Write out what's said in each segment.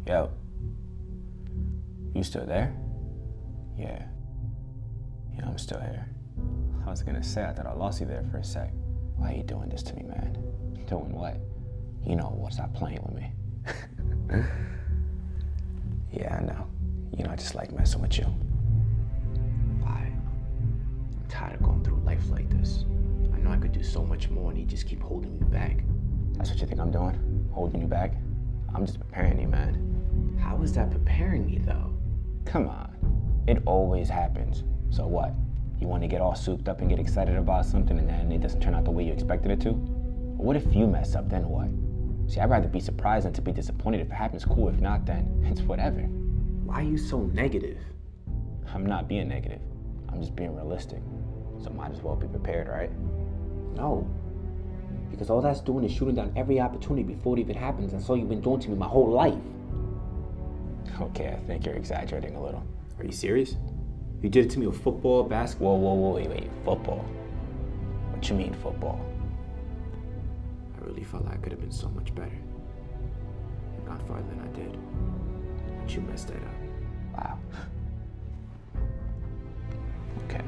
Yo, you still there? Yeah. Yeah, I'm still here. I was gonna say, I thought I lost you there for a sec. Why are you doing this to me, man? Doing what? You know, stop playing with me. Yeah, I know. You know, I just like messing with you. Why? I'm tired of going through life like this. I know I could do so much more and you just keep holding me back. That's what you think I'm doing? Holding you back? I'm just preparing you, man. How is that preparing me, though? Come on. It always happens. So what? You want to get all souped up and get excited about something and then it doesn't turn out the way you expected it to? But what if you mess up, then what? See, I'd rather be surprised than to be disappointed. If it happens, cool. If not, then it's whatever. Why are you so negative? I'm not being negative. I'm just being realistic. So might as well be prepared, right? No. Because all that's doing is shooting down every opportunity before it even happens. That's all you've been doing to me my whole life. Okay, I think you're exaggerating a little. Are you serious? You did it to me with football, basketball. Whoa, wait. Football? What you mean, football? I really felt like I could have been so much better. And gone farther than I did. But you messed that up. Wow. Okay.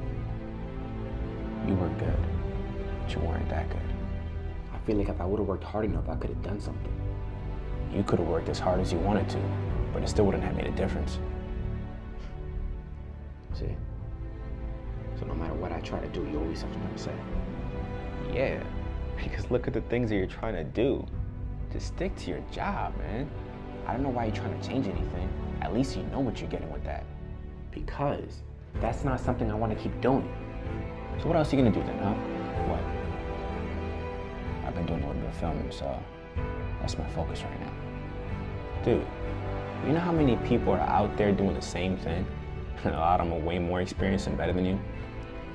You were good, but you weren't that good. I feel like if I would have worked hard enough, I could have done something. You could have worked as hard as you wanted to, but it still wouldn't have made a difference. See? So no matter what I try to do, you always have something to say. Yeah, because look at the things that you're trying to do. Just stick to your job, man. I don't know why you're trying to change anything. At least you know what you're getting with that. Because that's not something I want to keep doing. So what else are you gonna do then, huh? What? I've been doing a little bit of filming, so that's my focus right now. Dude, you know how many people are out there doing the same thing? A lot of them are way more experienced and better than you.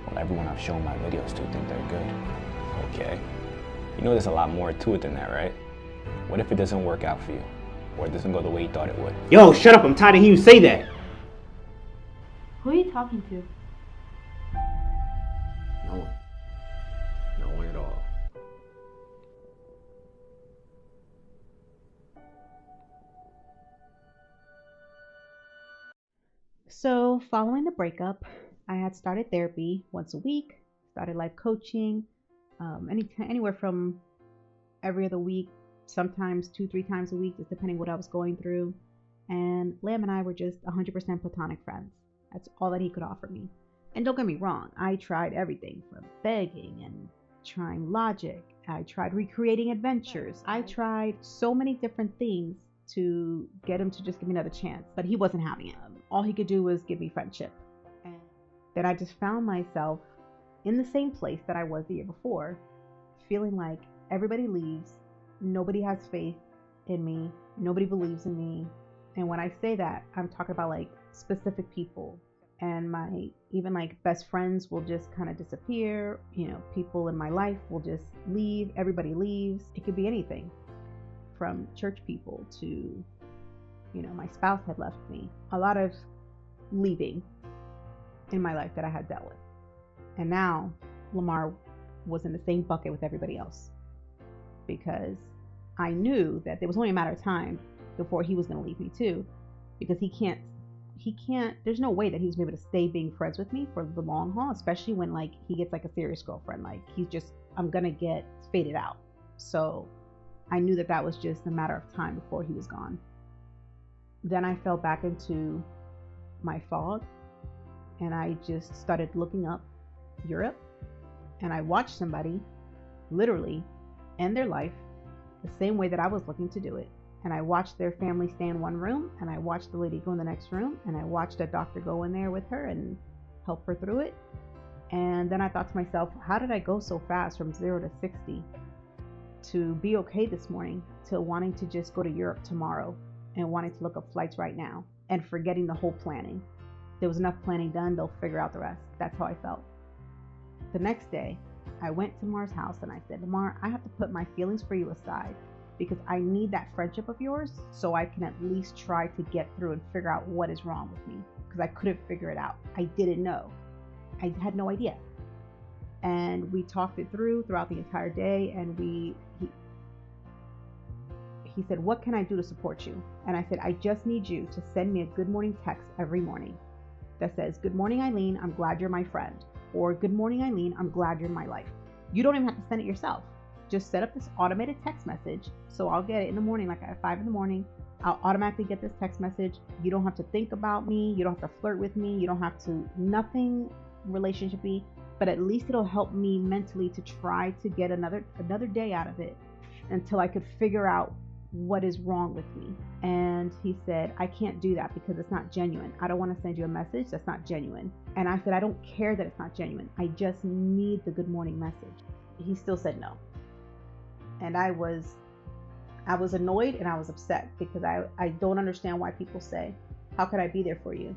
Well, everyone I've shown my videos to think they're good. Okay. You know there's a lot more to it than that, right? What if it doesn't work out for you? Or it doesn't go the way you thought it would? Yo, shut up! I'm tired of hearing you say that! Who are you talking to? No one. No one at all. So, following the breakup, I had started therapy once a week, started life coaching, anywhere from every other week, sometimes 2-3 times a week, just depending what I was going through. And Lamb and I were just 100% platonic friends. That's all that he could offer me. And don't get me wrong, I tried everything from begging and trying logic. I tried recreating adventures. I tried so many different things to get him to just give me another chance, but he wasn't having it. All he could do was give me friendship. And then I just found myself in the same place that I was the year before, feeling like everybody leaves, nobody has faith in me, nobody believes in me. And when I say that, I'm talking about like specific people. And my even like best friends will just kind of disappear. You know, people in my life will just leave. Everybody leaves. It could be anything from church people to, you know, my spouse had left me. A lot of leaving in my life that I had dealt with. And now Lamar was in the same bucket with everybody else, because I knew that there was only a matter of time before he was going to leave me too, because he can't, there's no way that he was able to stay being friends with me for the long haul, especially when like he gets like a serious girlfriend. Like he's just, I'm going to get faded out. So I knew that that was just a matter of time before he was gone. Then I fell back into my fog and I just started looking up Europe, and I watched somebody literally end their life the same way that I was looking to do it. And I watched their family stay in one room, and I watched the lady go in the next room, and I watched a doctor go in there with her and help her through it. And then I thought to myself, how did I go so fast from 0 to 60 to be okay this morning to wanting to just go to Europe tomorrow and wanting to look up flights right now and forgetting the whole planning? There was enough planning done, they'll figure out the rest. That's how I felt. The next day, I went to Lamar's house and I said, Lamar, I have to put my feelings for you aside because I need that friendship of yours so I can at least try to get through and figure out what is wrong with me, because I couldn't figure it out. I didn't know. I had no idea. And we talked it throughout the entire day, and he said, what can I do to support you? And I said, I just need you to send me a good morning text every morning that says, good morning, Eileen, I'm glad you're my friend. Or good morning, Eileen, I'm glad you're in my life. You don't even have to send it yourself. Just set up this automated text message. So I'll get it in the morning, like at 5 in the morning. I'll automatically get this text message. You don't have to think about me. You don't have to flirt with me. You don't have to, nothing relationship-y, but at least it'll help me mentally to try to get another day out of it until I could figure out what is wrong with me. And he said, I can't do that because it's not genuine. I don't want to send you a message that's not genuine. And I said, I don't care that it's not genuine. I just need the good morning message. He still said no. And I was annoyed and I was upset because I don't understand why people say, how could I be there for you?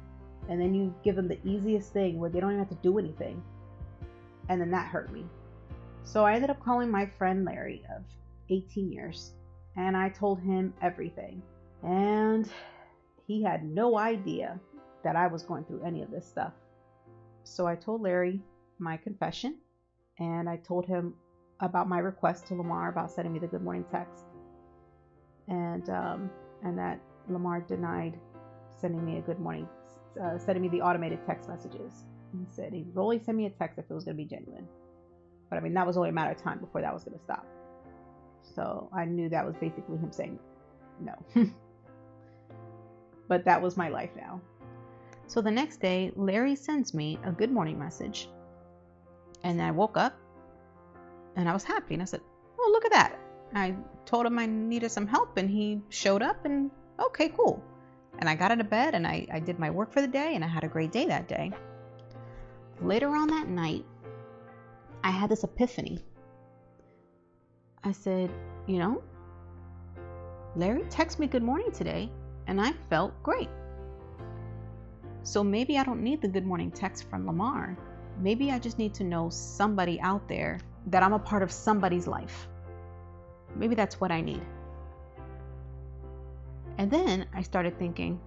And then you give them the easiest thing where they don't even have to do anything. And then that hurt me. So I ended up calling my friend Larry of 18 years and I told him everything. And he had no idea that I was going through any of this stuff. So I told Larry my confession and I told him about my request to Lamar about sending me the good morning text. And that Lamar denied sending me a good morning, sending me the automated text messages. He said he would only send me a text if it was going to be genuine. But I mean, that was only a matter of time before that was going to stop. So I knew that was basically him saying no. But that was my life now. So the next day, Larry sends me a good morning message. And I woke up and I was happy. And I said, oh, look at that. I told him I needed some help and he showed up and okay, cool. And I got out of bed and I did my work for the day and I had a great day that day. Later on that night, I had this epiphany. I said, you know, Larry texted me good morning today and I felt great. So maybe I don't need the good morning text from Lamar. Maybe I just need to know somebody out there that I'm a part of somebody's life. Maybe that's what I need. And then I started thinking,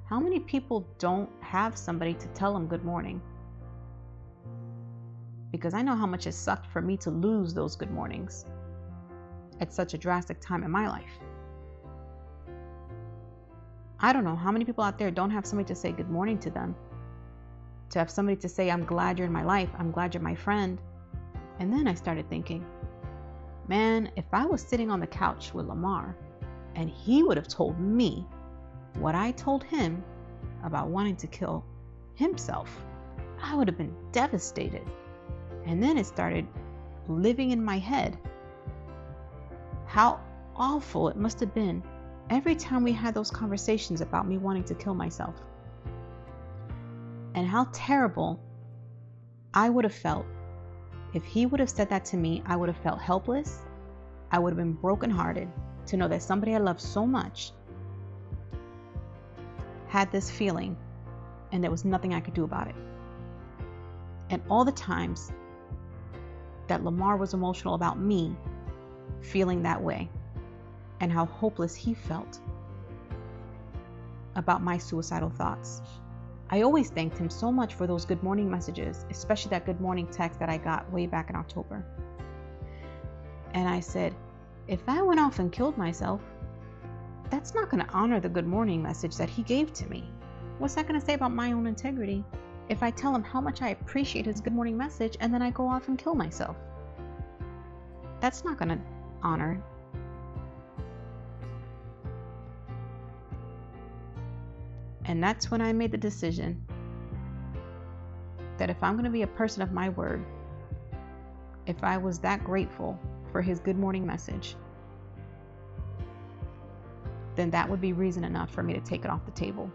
how many people don't have somebody to tell them good morning? Because I know how much it sucked for me to lose those good mornings at such a drastic time in my life. I don't know how many people out there don't have somebody to say good morning to them. To have somebody to say, I'm glad you're in my life. I'm glad you're my friend. And then I started thinking, man, if I was sitting on the couch with Lamar and he would have told me what I told him about wanting to kill himself, I would have been devastated. And then it started living in my head how awful it must have been every time we had those conversations about me wanting to kill myself. And how terrible I would have felt if he would have said that to me. I would have felt helpless. I would have been brokenhearted to know that somebody I loved so much had this feeling and there was nothing I could do about it. And all the times that Lamar was emotional about me feeling that way and how hopeless he felt about my suicidal thoughts. I always thanked him so much for those good morning messages, especially that good morning text that I got way back in October. And I said, if I went off and killed myself, that's not going to honor the good morning message that he gave to me. What's that going to say about my own integrity if I tell him how much I appreciate his good morning message and then I go off and kill myself? That's not going to honor. And that's when I made the decision that if I'm going to be a person of my word, if I was that grateful for his good morning message, then that would be reason enough for me to take it off the table.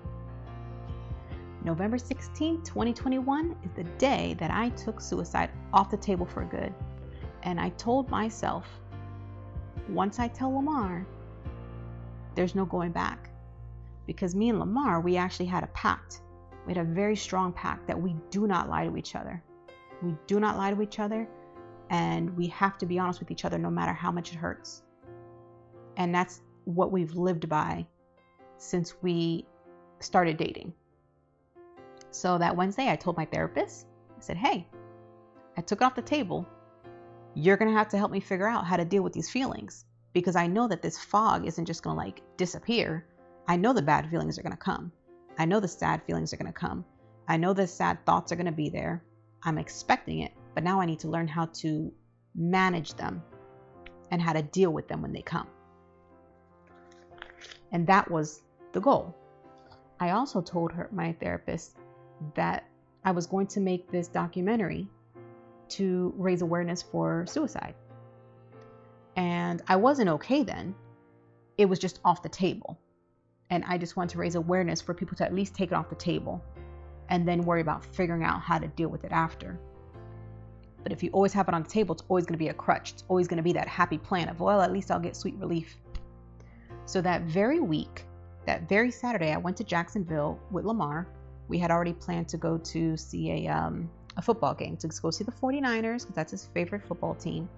November 16, 2021 is the day that I took suicide off the table for good. And I told myself, once I tell Lamar, there's no going back. Because me and Lamar, we actually had a pact. We had a very strong pact that we do not lie to each other. We do not lie to each other, and we have to be honest with each other no matter how much it hurts. And that's what we've lived by since we started dating. So that Wednesday, I told my therapist, I said, hey, I took it off the table. You're going to have to help me figure out how to deal with these feelings. because I know that this fog isn't just going to like disappear. I know the bad feelings are going to come. I know the sad feelings are going to come. I know the sad thoughts are going to be there. I'm expecting it, but now I need to learn how to manage them and how to deal with them when they come. And that was the goal. I also told my therapist, that I was going to make this documentary to raise awareness for suicide. And I wasn't okay then. It was just off the table. And I just wanted to raise awareness for people to at least take it off the table and then worry about figuring out how to deal with it after. But if you always have it on the table, it's always going to be a crutch. It's always going to be that happy plan of, well, at least I'll get sweet relief. So that very week, that very Saturday, I went to Jacksonville with Lamar. We had already planned to go to see a football game, to go see the 49ers, because that's his favorite football team.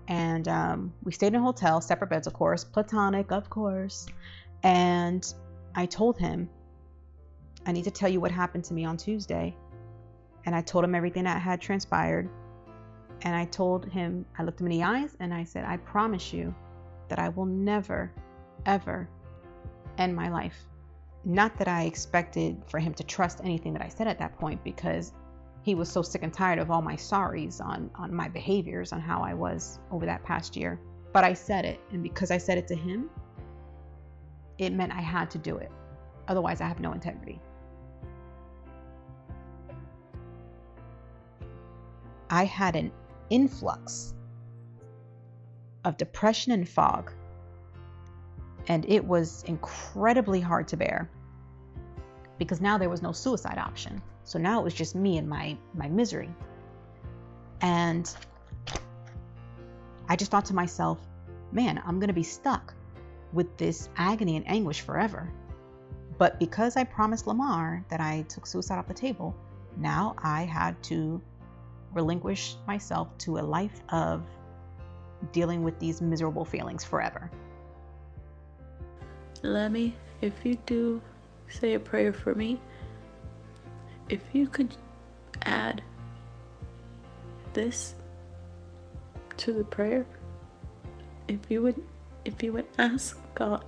And we stayed in a hotel, separate beds, of course, platonic, of course. And I told him, I need to tell you what happened to me on Tuesday. And I told him everything that had transpired. And I told him, I looked him in the eyes and I said, I promise you that I will never, ever end my life. Not that I expected for him to trust anything that I said at that point, because he was so sick and tired of all my sorries on my behaviors, on how I was over that past year. But I said it, and because I said it to him, it meant I had to do it. Otherwise, I have no integrity. I had an influx of depression and fog, and it was incredibly hard to bear, because now there was no suicide option. So now it was just me and my misery. And I just thought to myself, man, I'm going to be stuck with this agony and anguish forever. But because I promised Lamar that I took suicide off the table, now I had to relinquish myself to a life of dealing with these miserable feelings forever. Lemmy, if you do say a prayer for me, if you could add this to the prayer, if you would ask God,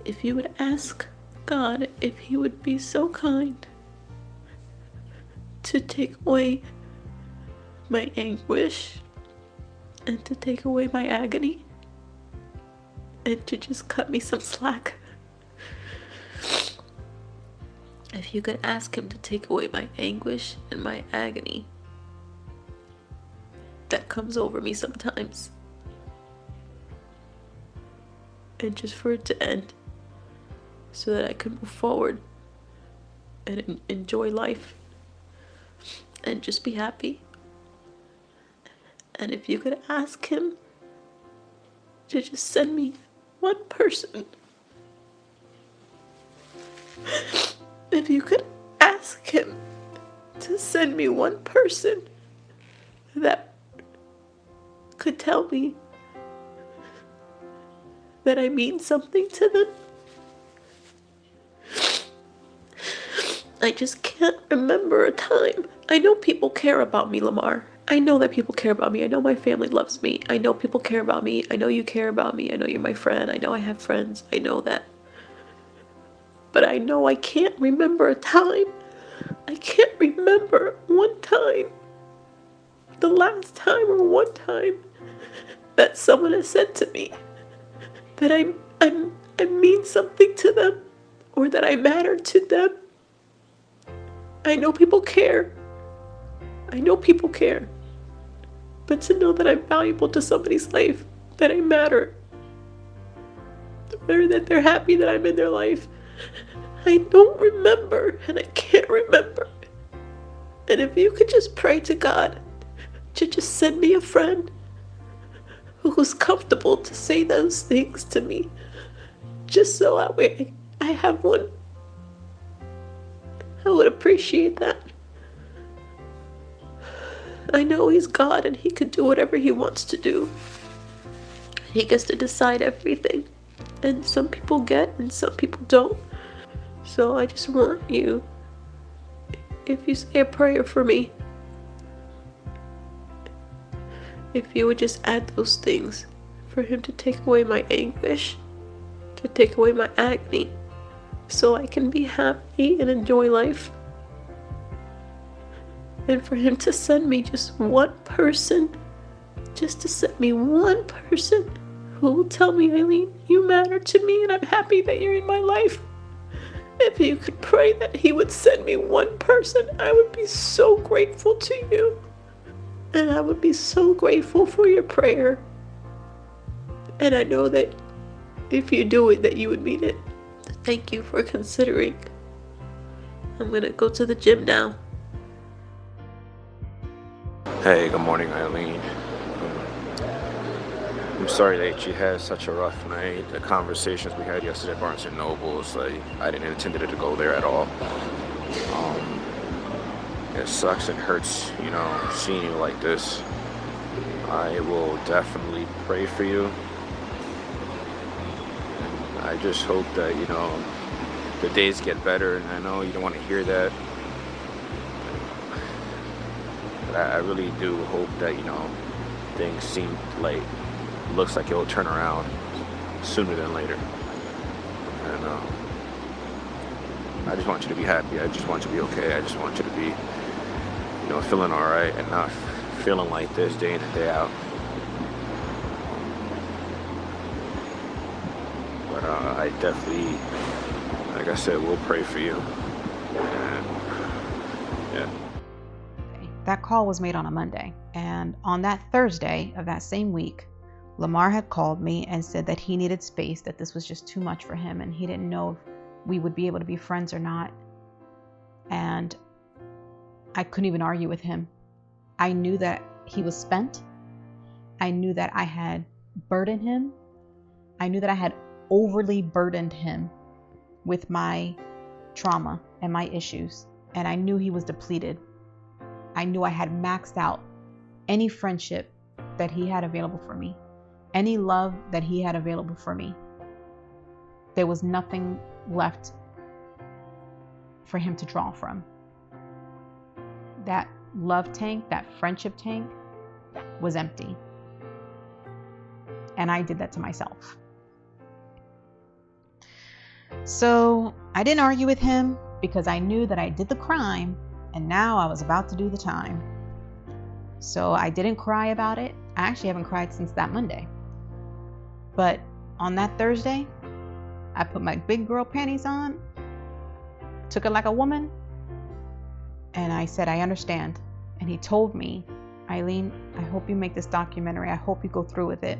if you would ask God if He would be so kind to take away my anguish and to take away my agony and to just cut me some slack. If you could ask Him to take away my anguish and my agony that comes over me sometimes, and just for it to end so that I can move forward and enjoy life and just be happy. And if you could ask Him to just send me one person, if you could ask Him to send me one person that could tell me that I mean something to them. I just can't remember a time. I know people care about me, Lamar. I know that people care about me. I know my family loves me. I know people care about me. I know you care about me. I know you're my friend. I know I have friends. I know that. But I know I can't remember a time. I can't remember one time, the last time or one time, that someone has said to me that I mean something to them, or that I matter to them. I know people care. I know people care. But to know that I'm valuable to somebody's life, that I matter, or that they're happy that I'm in their life, I don't remember, and I can't remember. And if you could just pray to God to just send me a friend who's comfortable to say those things to me, just so that way I have one, I would appreciate that. I know He's God and He can do whatever He wants to do. He gets to decide everything. And some people get and some people don't. So I just want you, if you say a prayer for me, if you would just add those things for him to take away my anguish, to take away my agony, so I can be happy and enjoy life. And for him to send me just one person, just to send me one person who will tell me, Eileen, you matter to me and I'm happy that you're in my life. If you could pray that he would send me one person, I would be so grateful to you. And I would be so grateful for your prayer. And I know that if you do it, that you would mean it. Thank you for considering. I'm gonna go to the gym now. Hey, good morning, Eileen. I'm sorry that you had such a rough night. The conversations we had yesterday at Barnes & Noble, like, I didn't intend it to go there at all. It sucks and hurts, seeing you like this. I will definitely pray for you. And I just hope that, the days get better, and I know you don't want to hear that. But I really do hope that, things seem like, looks like it'll turn around sooner than later. And I just want you to be happy. I just want you to be okay. I just want you to be, feeling all right and not feeling like this day in and day out. But I definitely, like I said, we'll pray for you. And yeah. That call was made on a Monday, and on that Thursday of that same week, Lamar had called me and said that he needed space, that this was just too much for him, and he didn't know if we would be able to be friends or not. And I couldn't even argue with him. I knew that he was spent. I knew that I had burdened him. I knew that I had overly burdened him with my trauma and my issues, and I knew he was depleted. I knew I had maxed out any friendship that he had available for me, any love that he had available for me. There was nothing left for him to draw from. That love tank, that friendship tank was empty. And I did that to myself. So I didn't argue with him because I knew that I did the crime and now I was about to do the time. So I didn't cry about it. I actually haven't cried since that Monday. But on that Thursday, I put my big girl panties on, took it like a woman, and I said, I understand. And he told me, Eileen, I hope you make this documentary. I hope you go through with it.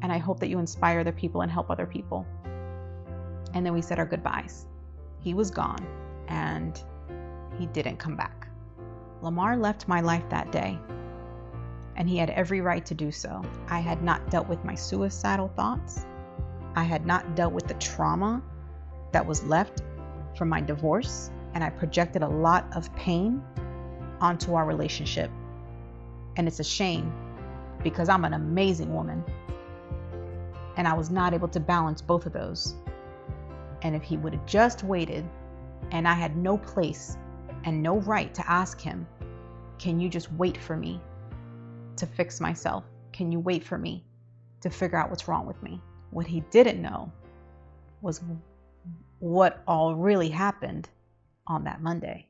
And I hope that you inspire other people and help other people. And then we said our goodbyes. He was gone and he didn't come back. Lamar left my life that day, and he had every right to do so. I had not dealt with my suicidal thoughts. I had not dealt with the trauma that was left from my divorce, and I projected a lot of pain onto our relationship. And it's a shame because I'm an amazing woman, and I was not able to balance both of those. And if he would have just waited, and I had no place and no right to ask him, can you just wait for me to fix myself? Can you wait for me to figure out what's wrong with me? What he didn't know was what all really happened on that Monday.